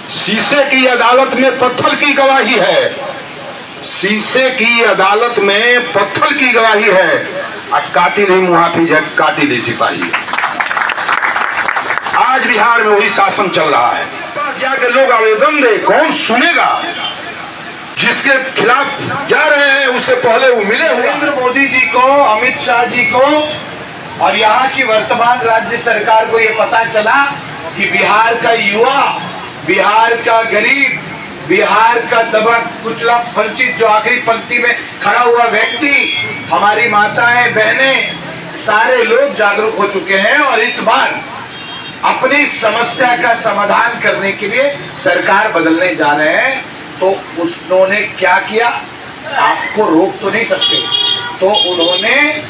शीशे की अदालत में पत्थर की गवाही है, शीशे की अदालत में पत्थर की गवाही है, और कातिल ही मुहाफिज है, कातिल ही सिपाही है। आज बिहार में वही शासन चल रहा है। पास जाके लोग आवेदन दे, कौन सुनेगा? जिसके खिलाफ जा रहे हैं उससे पहले वो मिले हुए। नरेंद्र मोदी जी को, अमित शाह जी को और यहाँ की वर्तमान राज्य सरकार को ये पता चला कि बिहार का युवा, बिहार का गरीब, बिहार का दबा कुचला वंचित जो आखिरी पंक्ति में खड़ा हुआ व्यक्ति, हमारी माताएं बहनें, सारे लोग जागरूक हो चुके हैं और इस बार अपनी समस्या का समाधान करने के लिए सरकार बदलने जा रहे हैं। तो उन्होंने क्या किया, आपको रोक तो नहीं सकते। तो उन्होंने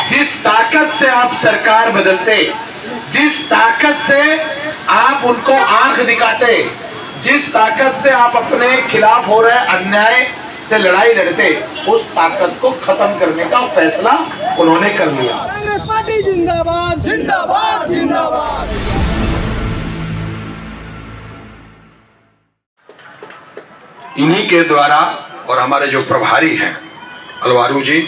जिस ताकत से आप सरकार बदलते, जिस ताकत से आप उनको आंख दिखाते, जिस ताकत से आप अपने खिलाफ हो रहे अन्याय से लड़ाई लड़ते, उस ताकत को खत्म करने का फैसला उन्होंने कर लिया। कांग्रेस पार्टी जिंदाबाद जिंदाबाद जिंदाबाद। इन्हीं के द्वारा और हमारे जो प्रभारी हैं अलवारू जी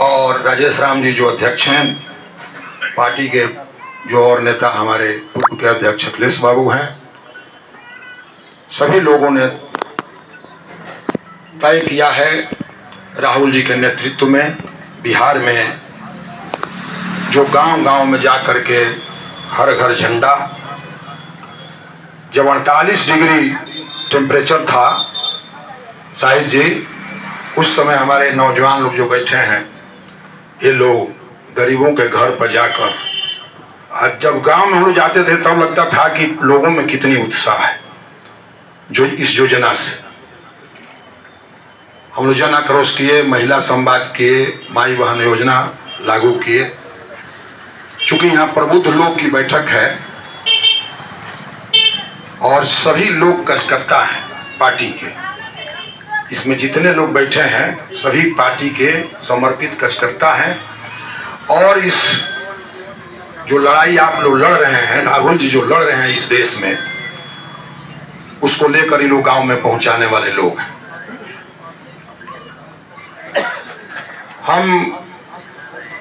और राजेश राम जी जो अध्यक्ष हैं, पार्टी के जो और नेता हमारे पूर्व के अध्यक्ष अखिलेश बाबू हैं, सभी लोगों ने तय किया है राहुल जी के नेतृत्व में बिहार में जो गांव-गांव में जा कर के हर घर झंडा, जब 48 डिग्री टेम्परेचर था शाहिद जी, उस समय हमारे नौजवान लोग जो बैठे हैं, ये लोग गरीबों के घर पर जाकर, आज जब गांव में हम लोग जाते थे तब लगता था कि लोगों में कितनी उत्साह है। जो इस योजना से हम लोग जन आक्रोश किए, महिला संवाद किए, माई बहन योजना लागू किए। चूंकि यहाँ प्रबुद्ध लोग की बैठक है और सभी लोग कार्यकर्ता हैं पार्टी के, इसमें जितने लोग बैठे हैं सभी पार्टी के समर्पित कार्यकर्ता हैं। और इस जो लड़ाई आप लोग लड़ रहे हैं, राहुल जी जो लड़ रहे हैं इस देश में, उसको लेकर ये लोग गांव में पहुंचाने वाले लोग हैं। हम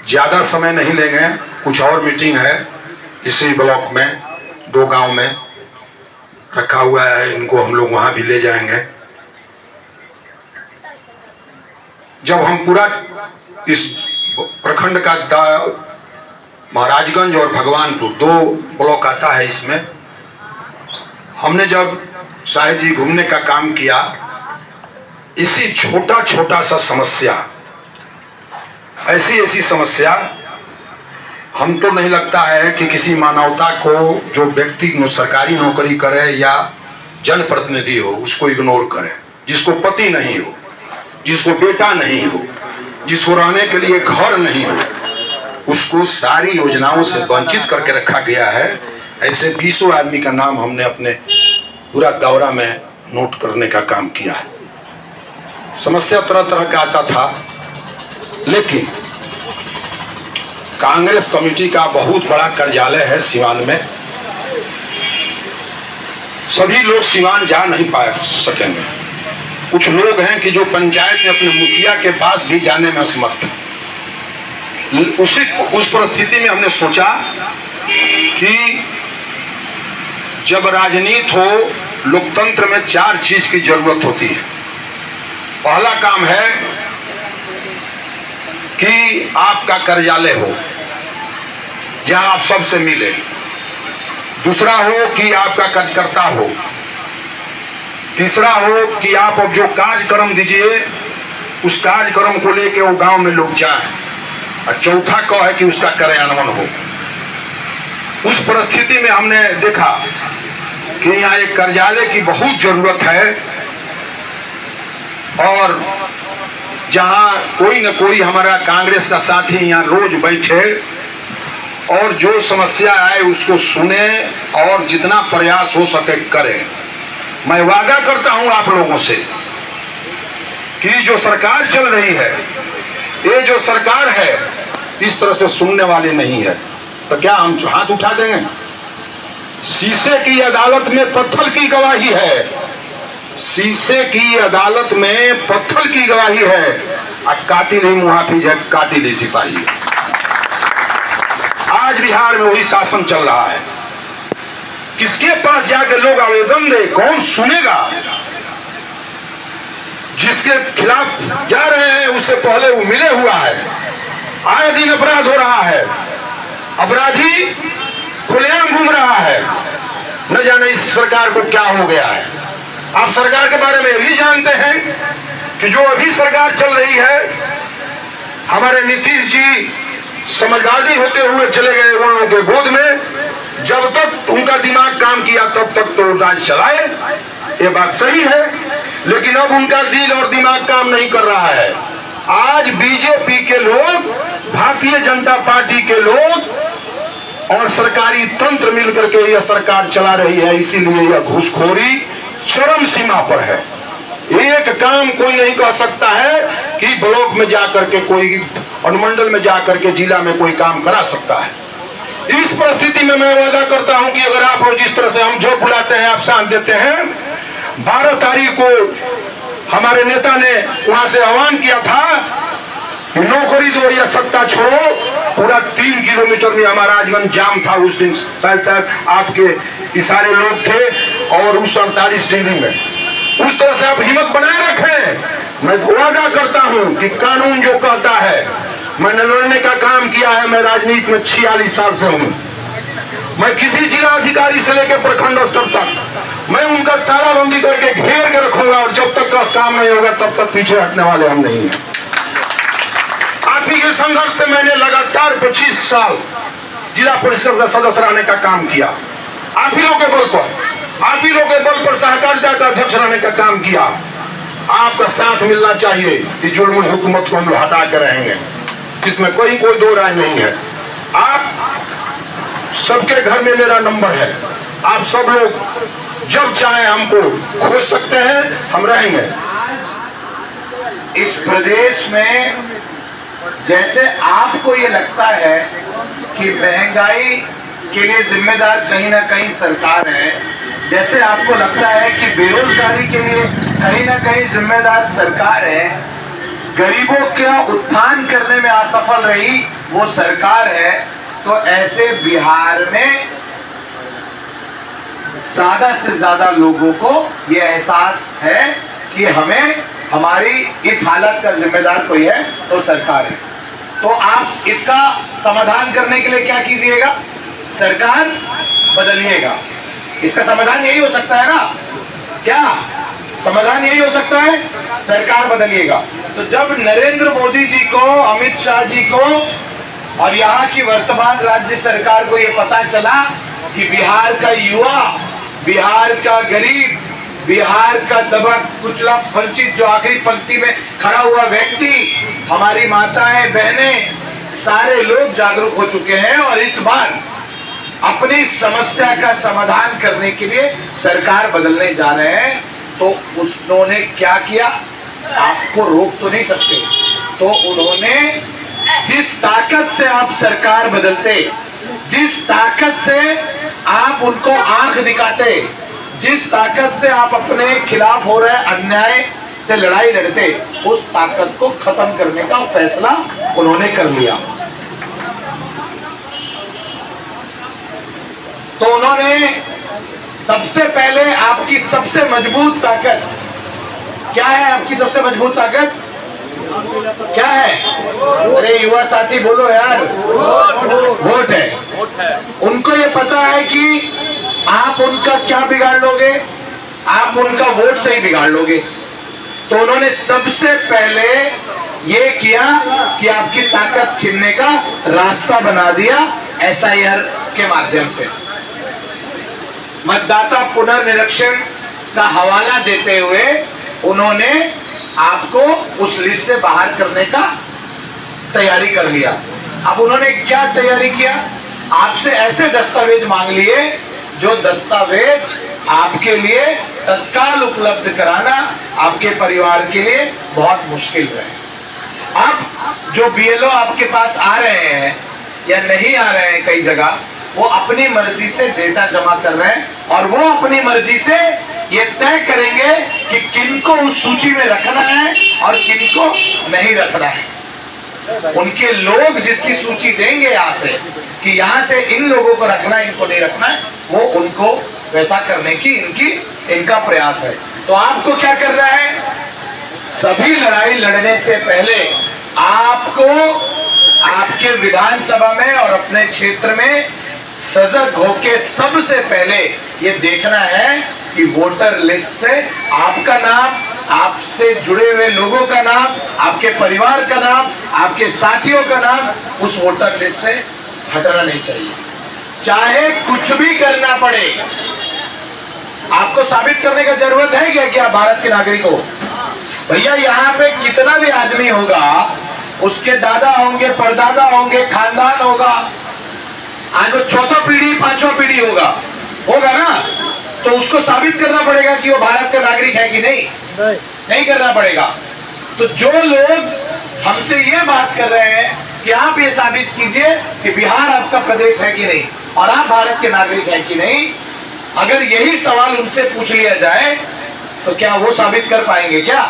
ज्यादा समय नहीं लेंगे, कुछ और मीटिंग है इसी ब्लॉक में, 2 गांव में रखा हुआ है, इनको हम लोग वहां भी ले जाएंगे। जब हम पूरा इस प्रखंड का महाराजगंज और भगवानपुर 2 ब्लॉक आता है, इसमें हमने जब शाहिद जी घूमने का काम किया, इसी छोटा छोटा सा समस्या, ऐसी समस्या, हम तो नहीं लगता है कि किसी मानवता को जो व्यक्ति सरकारी नौकरी करे या जनप्रतिनिधि हो उसको इग्नोर करे, जिसको पति नहीं हो, जिसको बेटा नहीं हो, जिसको रहने के लिए घर नहीं हो, उसको सारी योजनाओं से वंचित करके रखा गया है। ऐसे 20 आदमी का नाम हमने अपने पूरा दौरा में नोट करने का काम किया है। समस्या तरह तरह का आता था, लेकिन कांग्रेस कमेटी का बहुत बड़ा कार्यालय है सिवान में, सभी लोग सिवान जा नहीं पा सकेंगे। कुछ लोग हैं कि जो पंचायत में अपने मुखिया के पास भी जाने में असमर्थ हैं। उस परिस्थिति में हमने सोचा कि जब राजनीति हो, लोकतंत्र में 4 चीज की जरूरत होती है। पहला काम है कि आपका कार्यालय हो जहां आप सबसे मिले। दूसरा हो कि आपका कार्यकर्ता हो। तीसरा हो कि आप अब जो कार्यक्रम दीजिए उस कार्यक्रम को लेके वो गांव में लोग जाएं। और चौथा कह है कि उसका कार्यान्वयन हो। उस परिस्थिति में हमने देखा कि यहाँ एक कार्यालय की बहुत जरूरत है और जहां कोई न कोई हमारा कांग्रेस का साथी यहाँ रोज बैठे और जो समस्या आए उसको सुने और जितना प्रयास हो सके करें। मैं वादा करता हूं आप लोगों से कि जो सरकार चल रही है, ये जो सरकार है इस तरह से सुनने वाली नहीं है। तो क्या हम हाथ उठा देंगे? शीशे की अदालत में पत्थर की गवाही है, शीशे की अदालत में पत्थर की गवाही है, और कातिल ही मुहाफिज है, कातिल ही सिपाही है। आज बिहार में वही शासन चल रहा है। किसके पास जाकर लोग आवेदन दे, कौन सुनेगा? जिसके खिलाफ जा रहे हैं उससे पहले वो मिले हुआ है। आए दिन अपराध हो रहा है, अपराधी खुलेआम घूम रहा है। न जाने इस सरकार को क्या हो गया है। आप सरकार के बारे में भी जानते हैं कि जो अभी सरकार चल रही है, हमारे नीतीश जी समझदारी होते हुए चले गए वालों के गोद में। जब तक उनका दिमाग काम किया तब तक तो राज चलाए, ये बात सही है। लेकिन अब उनका दिल और दिमाग काम नहीं कर रहा है। आज बीजेपी के लोग, भारतीय जनता पार्टी के लोग और सरकारी तंत्र मिलकर के यह सरकार चला रही है। इसीलिए यह घूसखोरी चरम सीमा पर है। एक काम कोई नहीं कर सकता है कि ब्लॉक में जाकर के कोई, अनुमंडल में जाकर के जिला में कोई काम करा सकता है। इस परिस्थिति में मैं वादा करता हूं कि अगर आप और जिस तरह से हम जो बुलाते हैं आप साथ देते हैं। 12 तारीख को हमारे नेता ने वहां से आह्वान किया था कि नौकरी दो या सत्ता छोड़ो। पूरा 3 किलोमीटर में हमारा राजगंज जाम था उस दिन। शायद आपके सारे लोग थे और उस 48 डिग्री में। उस तरह से आप हिम्मत बनाए रखें। मैं वादा करता हूं कि कानून जो कहता है, मैंने लड़ने का काम किया है। मैं राजनीति में 46 साल से हूं। मैं किसी जिला अधिकारी से लेकर प्रखंड स्तर तक मैं उनका तालाबंदी करके घेर के रखूंगा, और जब तक का काम नहीं होगा तब तक पीछे हटने वाले हम नहीं हैं। आप ही के संघर्ष से मैंने लगातार 25 साल जिला परिषद सदस्य रहने का काम किया। आप ही लोगों के बल पर, आप ही लोगों के बल पर सहकारिता का अध्यक्ष रहने का काम किया। आपका साथ मिलना चाहिए। कि जुर्म हुकूमत को हम लोग हटा के रहेंगे, इसमें कोई दो राय नहीं है। आप सबके घर में मेरा नंबर है। आप सब लोग जब चाहे हमको खोज सकते हैं, हम रहेंगे। इस प्रदेश में जैसे आपको ये लगता है कि महंगाई के लिए जिम्मेदार कहीं ना कहीं सरकार है, जैसे आपको लगता है कि बेरोजगारी के लिए कहीं ना कहीं जिम्मेदार सरकार है, गरीबों का उत्थान करने में असफल रही वो सरकार है, तो ऐसे बिहार में ज्यादा से ज्यादा लोगों को ये एहसास है कि हमें, हमारी इस हालत का जिम्मेदार कोई है तो सरकार है। तो आप इसका समाधान करने के लिए क्या कीजिएगा? सरकार बदलिएगा। इसका समाधान यही हो सकता है ना? क्या समाधान यही हो सकता है? सरकार बदलिएगा। तो जब नरेंद्र मोदी जी को, अमित शाह जी को और यहाँ की वर्तमान राज्य सरकार को ये पता चला कि बिहार का युवा, बिहार का गरीब, बिहार का दबा कुचला वंचित, जो आखिरी पंक्ति में खड़ा हुआ व्यक्ति, हमारी माताएं बहनें, सारे लोग जागरूक हो चुके हैं और इस बार अपनी समस्या का समाधान करने के लिए सरकार बदलने जा रहे हैं। तो उन्होंने क्या किया? आपको रोक तो नहीं सकते। तो उन्होंने जिस ताकत से आप सरकार बदलते, जिस ताकत से आप उनको आंख दिखाते, जिस ताकत से आप अपने खिलाफ हो रहे अन्याय से लड़ाई लड़ते, उस ताकत को खत्म करने का फैसला उन्होंने कर लिया। तो उन्होंने सबसे पहले आपकी सबसे मजबूत ताकत क्या है? आपकी सबसे मजबूत ताकत क्या है? अरे युवा साथी बोलो यार, वोट है। उनको ये पता है कि आप उनका क्या बिगाड़ लोगे? आप उनका वोट से ही बिगाड़ लोगे। तो उन्होंने सबसे पहले ये किया कि आपकी ताकत छीनने का रास्ता बना दिया SIR के माध्यम से। मतदाता पुनर्निरीक्षण का हवाला देते हुए उन्होंने आपको उस लिस्ट से बाहर करने का तैयारी कर लिया। अब उन्होंने क्या तैयारी किया? आपसे ऐसे दस्तावेज मांग लिए जो दस्तावेज आपके लिए तत्काल उपलब्ध कराना आपके परिवार के लिए बहुत मुश्किल रहे। अब जो BLO आपके पास आ रहे हैं या नहीं आ रहे हैं कई जगह, वो अपनी मर्जी से डेटा जमा कर रहे हैं और वो अपनी मर्जी से ये तय करेंगे कि किनको उस सूची में रखना है और किनको नहीं रखना है। उनके लोग जिसकी सूची देंगे यहाँ से कि यहाँ से इन लोगों को रखना है, इनको नहीं रखना है, वो उनको वैसा करने की इनका प्रयास है। तो आपको क्या करना है, सभी लड़ाई लड़ने से पहले आपको आपके विधानसभा में और अपने क्षेत्र में सजग होके सबसे पहले ये देखना है कि वोटर लिस्ट से आपका नाम, आपसे जुड़े हुए लोगों का नाम, आपके परिवार का नाम, आपके साथियों का नाम उस वोटर लिस्ट से हटना नहीं चाहिए। चाहे कुछ भी करना पड़े, आपको साबित करने का जरूरत है क्या कि आप भारत के नागरिक हो? भैया यहाँ पे कितना भी आदमी होगा, उसके दादा होंगे, परदादा होंगे, खानदान होगा, आज वो चौथा पीढ़ी पांचवा पीढ़ी होगा ना, तो उसको साबित करना पड़ेगा कि वो भारत का नागरिक है कि नहीं करना पड़ेगा। तो जो लोग हमसे ये बात कर रहे हैं कि आप ये साबित कीजिए कि बिहार आपका प्रदेश है कि नहीं और आप भारत के नागरिक हैं कि नहीं, अगर यही सवाल उनसे पूछ लिया जाए तो क्या वो साबित कर पाएंगे क्या?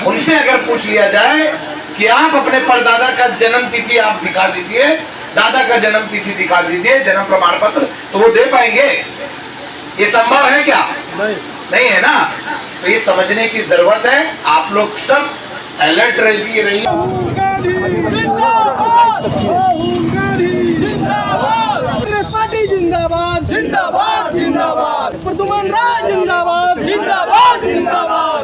उनसे अगर पूछ लिया जाए कि आप अपने परदादा का जन्म तिथि आप दिखा दीजिए, दादा का जन्म तिथि दिखा दीजिए, जन्म प्रमाण पत्र, तो वो दे पाएंगे? ये संभव है क्या? नहीं है ना। तो ये समझने की जरूरत है। आप लोग सब अलर्ट रहिए। कांग्रेस पार्टी जिंदाबाद जिंदाबाद जिंदाबाद, प्रद्युमन राय जिंदाबाद जिंदाबाद जिंदाबाद।